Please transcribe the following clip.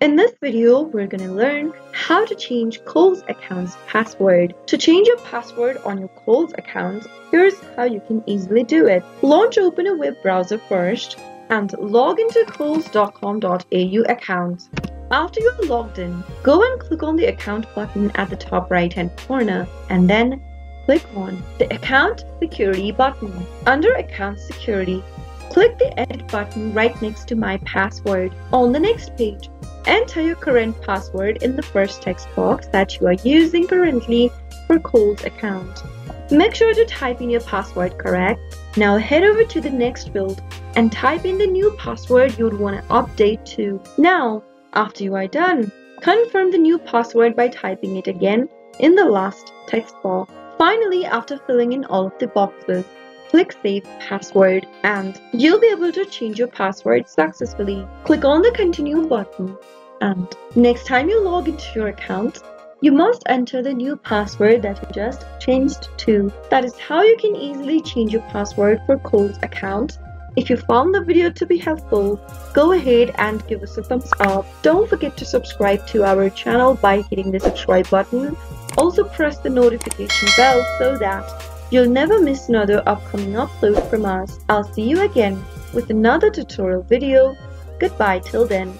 In this video, we're going to learn how to change Cole's account's password. To change your password on your Cole's account, here's how you can easily do it. Launch open a web browser first and log into coles.com.au account. After you're logged in, go and click on the account button at the top right hand corner and then click on the account security button. Under account security, click the edit button right next to my password. On the next page, enter your current password in the first text box that you are using currently for Cole's account. Make sure to type in your password correct. Now head over to the next field and type in the new password you would want to update to. Now, after you are done, confirm the new password by typing it again in the last text box. Finally, after filling in all of the boxes, click Save Password and you'll be able to change your password successfully. Click on the Continue button and next time you log into your account, you must enter the new password that you just changed to. That is how you can easily change your password for Cole's account. If you found the video to be helpful, go ahead and give us a thumbs up. Don't forget to subscribe to our channel by hitting the subscribe button. Also press the notification bell so that you'll never miss another upcoming upload from us. I'll see you again with another tutorial video. Goodbye till then.